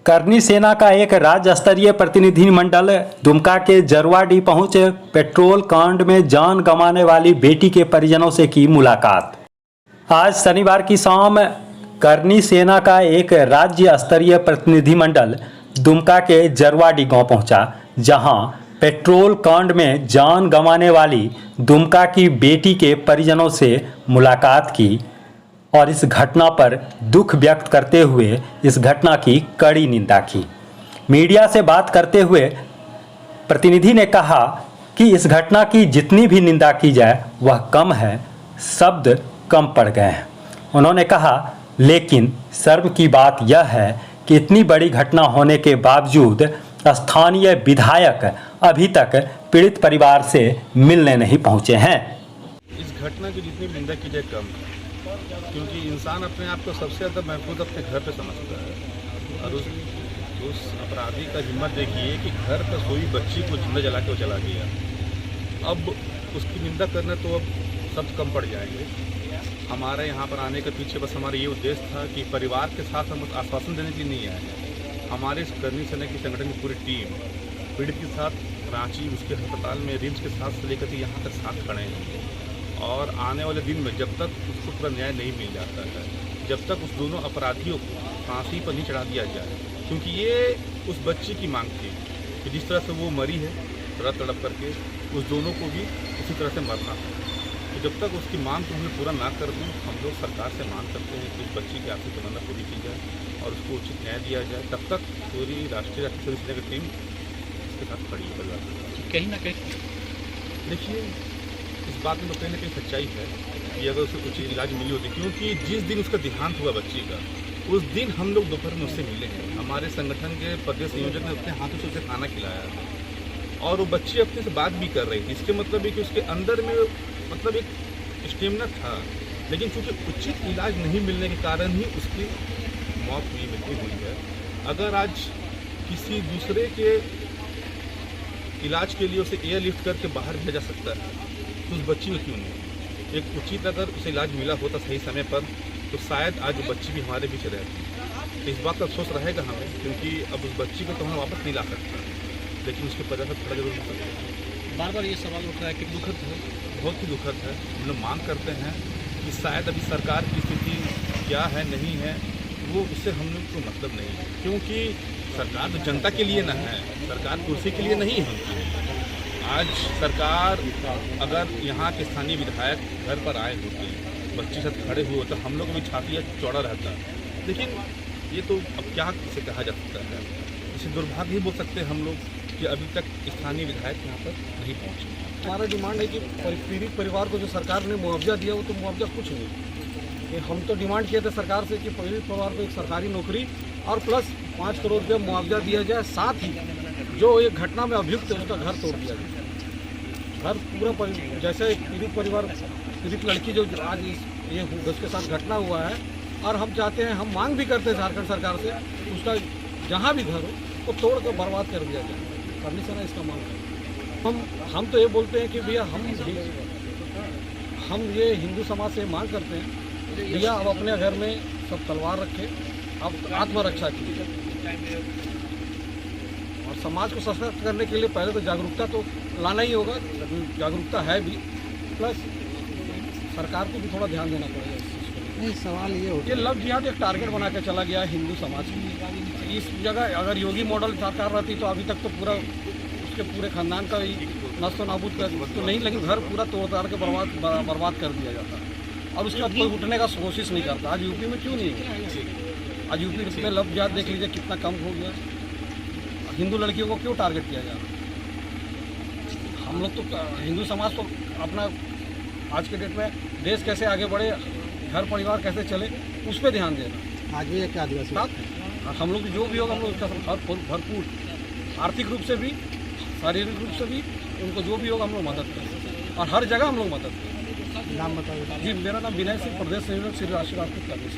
करनी सेना का एक राज्य स्तरीय प्रतिनिधिमंडल दुमका के जरवाडीह पहुंचे। पेट्रोल कांड में जान गंवाने वाली बेटी के परिजनों से की मुलाकात। आज शनिवार की शाम करनी सेना का एक राज्य स्तरीय प्रतिनिधिमंडल दुमका के जरवाडीह गांव पहुंचा, जहां पेट्रोल कांड में जान गंवाने वाली दुमका की बेटी के परिजनों से मुलाकात की और इस घटना पर दुख व्यक्त करते हुए इस घटना की कड़ी निंदा की। मीडिया से बात करते हुए प्रतिनिधि ने कहा कि इस घटना की जितनी भी निंदा की जाए वह कम है, शब्द कम पड़ गए हैं। उन्होंने कहा, लेकिन शर्म की बात यह है कि इतनी बड़ी घटना होने के बावजूद स्थानीय विधायक अभी तक पीड़ित परिवार से मिलने नहीं पहुंचे हैं। इस घटना की जितनी निंदा की जाए कम है, क्योंकि इंसान अपने आप को सबसे ज़्यादा महफूज अपने घर पे समझता है। और उस अपराधी का हिम्मत देखिए कि घर पर सोई बच्ची को जिंदा जला के वो चला गया। अब उसकी निंदा करने तो अब सब कम पड़ जाएंगे। हमारे यहाँ पर आने के पीछे बस हमारा ये उद्देश्य था कि परिवार के साथ हम आश्वासन देने के लिए नहीं आए। हमारे इस करनी सेना की संगठन की पूरी टीम पीड़ित के साथ रांची उसके अस्पताल में रिम्स के साथ से लेकर के यहाँ तक साथ खड़े हैं। और आने वाले दिन में जब तक उसको पूरा न्याय नहीं मिल जाता है, जब तक उस दोनों अपराधियों को फांसी पर नहीं चढ़ा दिया जाए, क्योंकि ये उस बच्ची की मांग थी कि जिस तरह से वो मरी है तड़प तड़प करके, उस दोनों को भी उसी तरह से मरना है। तो जब तक उसकी मांग को हमें पूरा ना कर दें, हम लोग सरकार से मांग करते हैं कि उस बच्ची की आखिरी तमन्ना पूरी की जाए और उसको उचित न्याय दिया जाए। तब तक पूरी राष्ट्रीय स्वयं सेना की टीम इसके साथ खड़ी है। परिवार कहीं ना कहीं देखिए, इस बात में तो कहीं ना कहीं सच्चाई है कि अगर उसे उचित इलाज मिली होती, क्योंकि जिस दिन उसका देहांत हुआ बच्ची का, उस दिन हम लोग दोपहर में उससे मिले हैं। हमारे संगठन के प्रदेश संयोजक ने अपने हाथों से उसे खाना खिलाया और वो बच्ची अपने से बात भी कर रही थी। इसके मतलब है कि उसके अंदर में मतलब एक स्टेमिना था, लेकिन चूँकि उचित इलाज नहीं मिलने के कारण ही उसकी मौत हुई, मृत्यु हुई है। अगर आज किसी दूसरे के इलाज के लिए उसे एयरलिफ्ट करके बाहर भेजा जा सकता है, तो उस बच्ची को क्यों नहीं? एक उचित अगर उसे इलाज मिला होता सही समय पर, तो शायद आज वो बच्ची भी हमारे बीच रहती। इस बात का अफसोस रहेगा हमें, क्योंकि अब उस बच्ची को तो हम वापस नहीं ला सकते, लेकिन उसके वजह से थोड़ा जरूर हो सकता है। बार बार ये सवाल उठ रहा है कि दुखद है, बहुत ही दुखद है। हम लोग मांग करते हैं कि शायद अभी सरकार की स्थिति क्या है नहीं है, वो उससे हम लोग को मतलब नहीं है, क्योंकि सरकार तो जनता के लिए ना है, सरकार कुर्सी के लिए नहीं है। आज सरकार अगर यहाँ के स्थानीय विधायक घर पर आए होते, बच्ची साथ खड़े हुए तो हम लोग भी छाती चौड़ा रहता। लेकिन ये तो अब क्या इसे कहा जा सकता है, इसे दुर्भाग्य ही बोल सकते हैं हम लोग कि अभी तक स्थानीय विधायक यहाँ पर नहीं पहुँचे। हमारा डिमांड है कि पीड़ित परिवार को जो सरकार ने मुआवजा दिया वो तो मुआवजा कुछ नहीं। हम तो डिमांड किए थे सरकार से कि पीड़ित परिवार को एक सरकारी नौकरी और प्लस 5 करोड़ रुपया मुआवजा दिया जाए, साथ ही जो एक घटना में अभियुक्त है उसका घर तोड़ दिया जाए। घर पूरा जैसे पीड़ित परिवार, पीड़ित लड़की जो आज ये उसके साथ घटना हुआ है, और हम चाहते हैं, हम मांग भी करते हैं झारखंड सरकार से, उसका जहाँ भी घर हो वो तोड़ कर बर्बाद कर दिया जाए। करनी सेना इसका मांग है। हम तो ये बोलते हैं कि भैया हम ये हिंदू समाज से मांग करते हैं, भैया अब अपने घर में सब तलवार रखें, अब आत्मरक्षा कीजिए। और समाज को सशक्त करने के लिए पहले तो जागरूकता तो लाना ही होगा, जागरूकता है भी, प्लस सरकार को भी थोड़ा ध्यान देना पड़ेगा इस चीज़ को। नहीं, सवाल ये होता ये लव जिहाद एक टारगेट बना के चला गया हिंदू समाज की। इस जगह अगर योगी मॉडल सरकार रहती तो अभी तक तो पूरा उसके पूरे खानदान का ही नस्ल नाबूद कर तो नहीं, लेकिन घर पूरा तोड़ ताड़ के बर्बाद कर दिया जाता है। और उसके बाद कोई उठने का कोशिश नहीं करता। आज यूपी में क्यों नहीं है? आज यूपी में लव जिहाद देख लीजिए कितना कम हो गया। हिंदू लड़कियों को क्यों टारगेट किया जा रहा है? हम लोग तो हिंदू समाज तो अपना आज के डेट में देश कैसे आगे बढ़े, घर परिवार कैसे चले, उस पर ध्यान देना। आज भी एक आदिवासी हम लोग जो भी होगा हम लोग उसका भरपूर आर्थिक रूप से भी, शारीरिक रूप से भी, उनको जो भी होगा हम लोग मदद करें और हर जगह हम लोग मदद करें। नाम बताइए। जी, मेरा नाम विनय सिंह, प्रदेश संयोजक श्री राष्ट्रीय राजपूत कांग्रेस।